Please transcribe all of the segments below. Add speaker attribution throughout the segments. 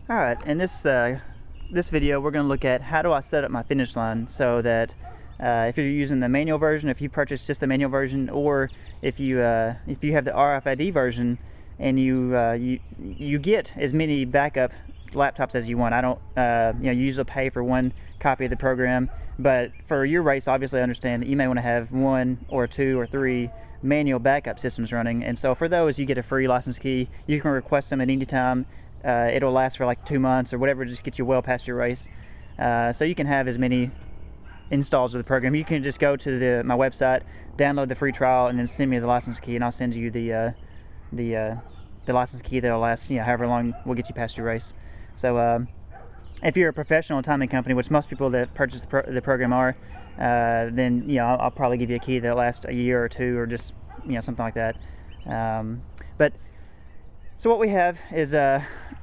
Speaker 1: Alright, in this video we're going to look at how do I set up my finish line so that if you're using the manual version, if you purchase just the manual version, or if you have the RFID version and you get as many backup laptops as you want. I don't you usually pay for one copy of the program, but for your race, obviously I understand that you may want to have 1 or 2 or 3 manual backup systems running, and so for those you get a free license key. You can request them at any time. It'll last for like 2 months or whatever, just get you well past your race. So you can have as many installs of the program. You can just go to my website, download the free trial, and then send me the license key, and I'll send you the license key that'll last however long will get you past your race. So if you're a professional timing company, which most people that purchase the program are, then I'll probably give you a key that'll last a year or 2 or just something like that. So what we have is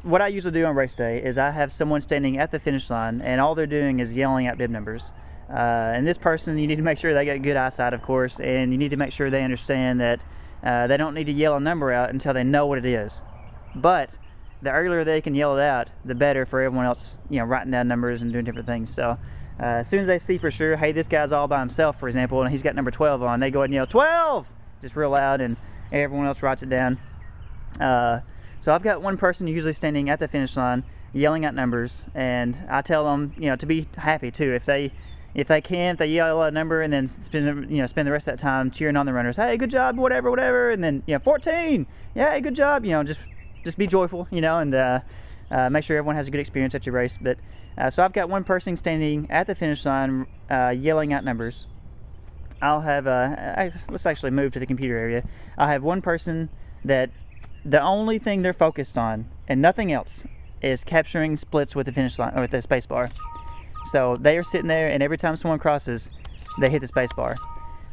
Speaker 1: what I usually do on race day is I have someone standing at the finish line, and all they're doing is yelling out bib numbers. And this person, you need to make sure they got good eyesight, of course, and you need to make sure they understand that they don't need to yell a number out until they know what it is. But the earlier they can yell it out, the better for everyone else, writing down numbers and doing different things. So as soon as they see for sure, hey, this guy's all by himself, for example, and he's got number 12 on, they go ahead and yell 12, just real loud, and everyone else writes it down. So I've got one person usually standing at the finish line yelling out numbers, and I tell them to be happy too. If they yell out a number and then spend the rest of that time cheering on the runners, hey, good job, whatever, and then 14, yeah, good job, just be joyful, and make sure everyone has a good experience at your race. But so I've got one person standing at the finish line yelling out numbers. I'll have let's actually move to the computer area. I'll have one person that the only thing they're focused on and nothing else is capturing splits with the finish line or with the space bar. So they are sitting there, and every time someone crosses, they hit the space bar,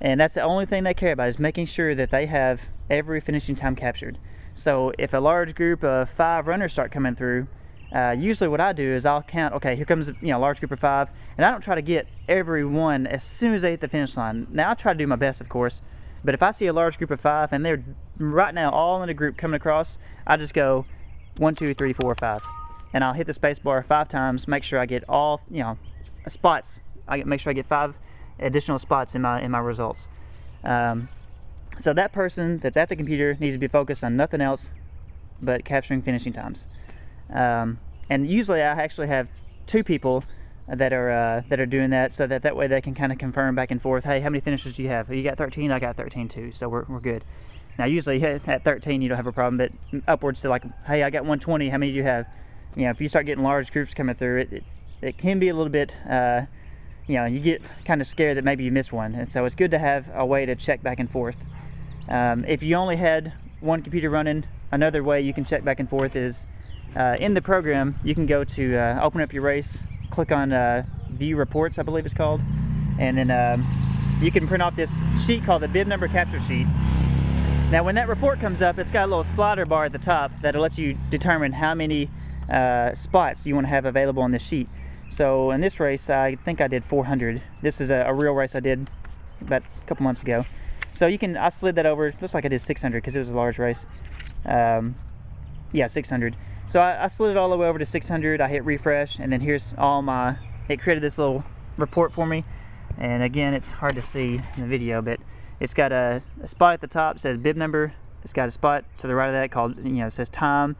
Speaker 1: and that's the only thing they care about, is making sure that they have every finishing time captured. So if a large group of 5 runners start coming through, usually what I do is I'll count, okay, here comes a large group of 5, and I don't try to get everyone as soon as they hit the finish line. Now I try to do my best, of course, but if I see a large group of 5 and they're right now all in a group coming across, I just go 1, 2, 3, 4, 5, and I'll hit the space bar 5 times, make sure I get all spots. Make sure I get 5 additional spots in my results. So that person that's at the computer needs to be focused on nothing else but capturing finishing times. And usually I actually have 2 people that are doing that, so that way they can kind of confirm back and forth. Hey, how many finishes do you have? You got 13. I got 13 too. So we're good. Now usually at 13 you don't have a problem, but upwards to like, hey, I got 120. How many do you have? If you start getting large groups coming through, it can be a little bit. You get kind of scared that maybe you miss one, and so it's good to have a way to check back and forth. If you only had one computer running, another way you can check back and forth is in the program. You can go to open up your race, click on view reports, I believe it's called, and then you can print off this sheet called the bib number capture sheet. Now when that report comes up, it's got a little slider bar at the top that'll let you determine how many spots you want to have available on this sheet. So in this race, I think I did 400. This is a real race I did about a couple months ago. So I slid that over. Looks like I did 600 because it was a large race. Yeah, 600. So I slid it all the way over to 600. I hit refresh, and then here's it created this little report for me. And again, it's hard to see in the video, but it's got a spot at the top that says bib number. It's got a spot to the right of that called, it says time.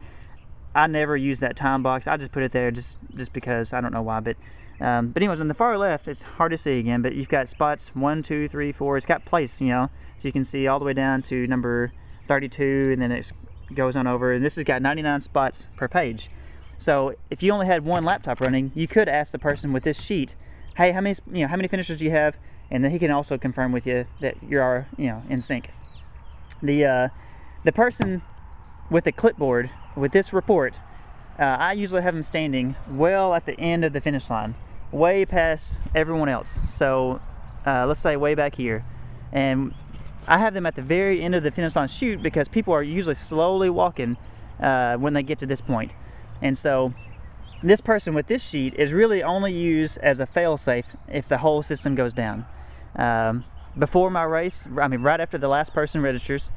Speaker 1: I never use that time box. I just put it there just because I don't know why. But anyways, on the far left, it's hard to see again, but you've got spots 1, 2, 3, 4. It's got place, so you can see all the way down to number 32, and then it goes on over. And this has got 99 spots per page. So if you only had one laptop running, you could ask the person with this sheet, hey, how many finishers do you have? And then he can also confirm with you that you're in sync. The person with the clipboard with this report, I usually have them standing well at the end of the finish line, way past everyone else. So let's say way back here, and I have them at the very end of the finish line chute because people are usually slowly walking when they get to this point. And so this person with this sheet is really only used as a fail-safe if the whole system goes down. Before my race, right after the last person registers,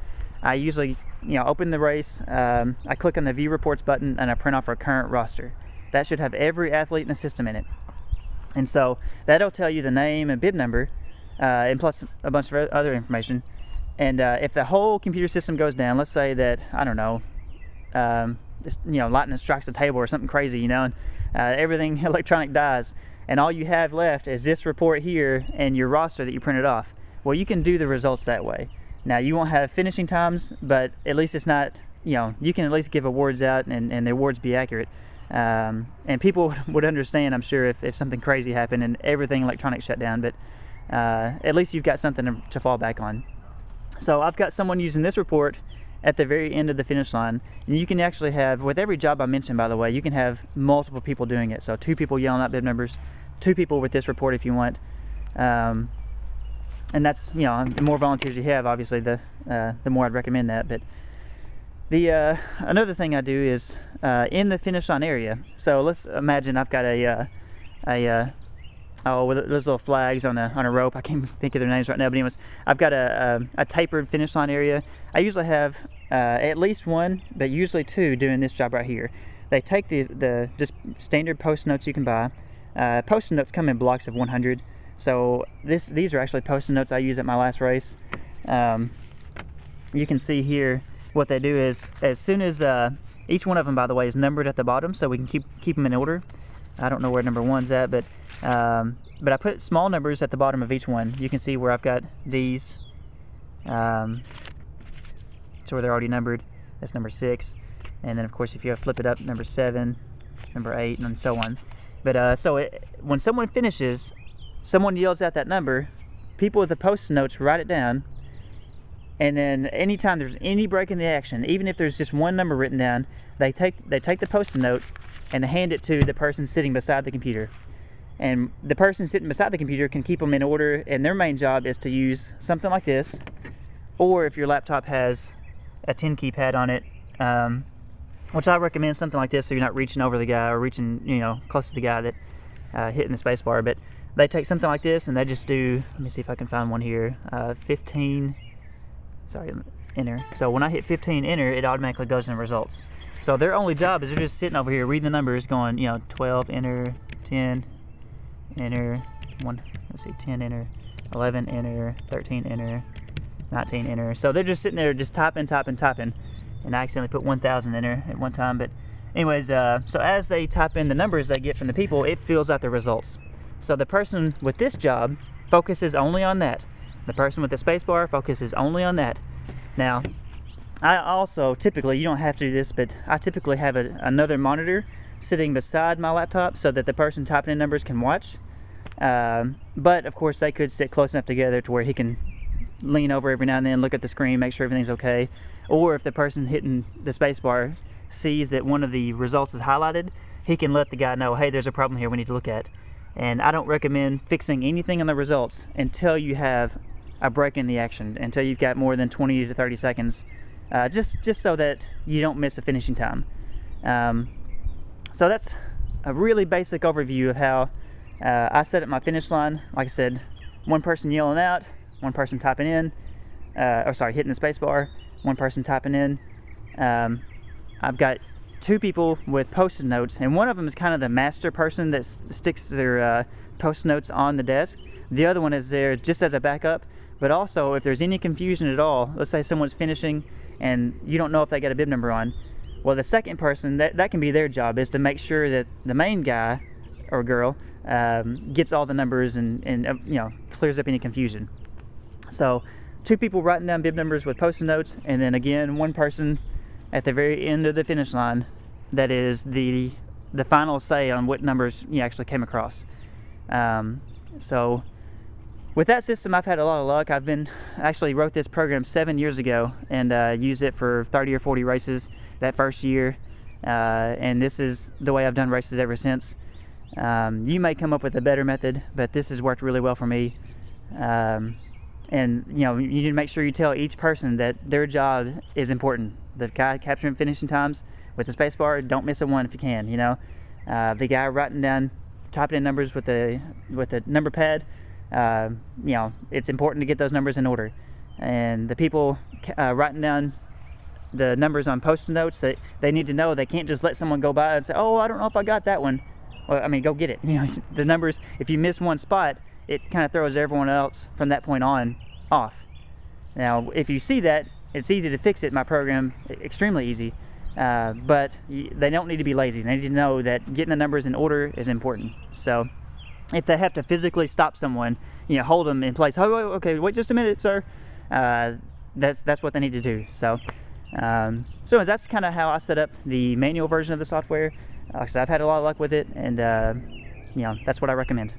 Speaker 1: I usually open the race, I click on the view reports button, and I print off our current roster. that should have every athlete in the system in it. And so that'll tell you the name and bib number, and plus a bunch of other information. And if the whole computer system goes down, let's say that, I don't know, lightning strikes the table or something crazy, and everything electronic dies, and all you have left is this report here and your roster that you printed off. Well, you can do the results that way. Now, you won't have finishing times, but at least it's not, you can at least give awards out and the awards be accurate. And people would understand, I'm sure, if something crazy happened and everything electronic shut down, but at least you've got something to fall back on. So I've got someone using this report at the very end of the finish line, and you can actually have, with every job I mentioned, by the way, you can have multiple people doing it. So 2 people yelling out bib numbers, 2 people with this report if you want. And that's, the more volunteers you have, obviously, the more I'd recommend that. But the another thing I do is in the finish line area. So let's imagine I've got with those little flags on a rope. I can't think of their names right now, but anyways, I've got a tapered finish line area. I usually have at least 1, but usually 2 doing this job right here. They take the just standard post notes you can buy. Post-it notes come in blocks of 100. So these are actually post-it notes I used at my last race. You can see here what they do is, as soon as each one of them, by the way, is numbered at the bottom, so we can keep them in order. I don't know where number 1's at, but I put small numbers at the bottom of each one. You can see where I've got these, so where they're already numbered. That's number 6, and then of course if you flip it up, number 7, number 8, and so on. But when someone finishes, someone yells out that number. People with the post-it notes write it down, and then anytime there's any break in the action, even if there's just one number written down, they take the post-it note and they hand it to the person sitting beside the computer. And the person sitting beside the computer can keep them in order, and their main job is to use something like this, or if your laptop has a 10 keypad on it, which I recommend something like this so you're not reaching over the guy or reaching close to the guy that hitting the space bar. But they take something like this and they just do, let me see if I can find one here, 15, enter. So when I hit 15 enter, it automatically goes in the results. So their only job is they're just sitting over here reading the numbers, going 12 enter, 10 enter, 10 enter, 11 enter, 13 enter, 19 enter. So they're just sitting there just typing, and I accidentally put 1,000 enter at one time. But anyways, so as they type in the numbers they get from the people, it fills out the results. So the person with this job focuses only on that. The person with the space bar focuses only on that. Now, I also typically, you don't have to do this, but I typically have another monitor sitting beside my laptop so that the person typing in numbers can watch. But of course they could sit close enough together to where he can lean over every now and then, look at the screen, make sure everything's okay. Or if the person hitting the space bar sees that one of the results is highlighted, he can let the guy know, hey, there's a problem here we need to look at. And I don't recommend fixing anything on the results until you have a break in the action, until you've got more than 20 to 30 seconds, just so that you don't miss a finishing time. So that's a really basic overview of how I set up my finish line. Like I said, one person yelling out, one person typing in, hitting the space bar, one person typing in. I've got 2 people with post-it notes, and one of them is kind of the master person that sticks their post-it notes on the desk. The other one is there just as a backup, but also if there's any confusion at all, let's say someone's finishing and you don't know if they got a bib number on, well, the second person, that can be their job, is to make sure that the main guy or girl gets all the numbers and clears up any confusion. So 2 people writing down bib numbers with post-it notes, and then again one person at the very end of the finish line that is the final say on what numbers you actually came across. So with that system, I've had a lot of luck. I actually wrote this program 7 years ago and used it for 30 or 40 races that first year, and this is the way I've done races ever since. You may come up with a better method, but this has worked really well for me. And you need to make sure you tell each person that their job is important. The guy capturing finishing times with the space bar, don't miss a one if you can. The guy writing down, typing in numbers with the number pad. It's important to get those numbers in order. And the people writing down the numbers on post-it notes, that they need to know they can't just let someone go by and say, oh, I don't know if I got that one. Well, I mean, go get it. You know, the numbers, if you miss one spot, it kind of throws everyone else from that point on off. Now, if you see that, it's easy to fix it in my program, extremely easy, but they don't need to be lazy. They need to know that getting the numbers in order is important. So if they have to physically stop someone, you know, hold them in place. Oh, okay, wait just a minute, sir. That's what they need to do. So, anyways, that's kind of how I set up the manual version of the software. Like I said, I've had a lot of luck with it, and you know, that's what I recommend.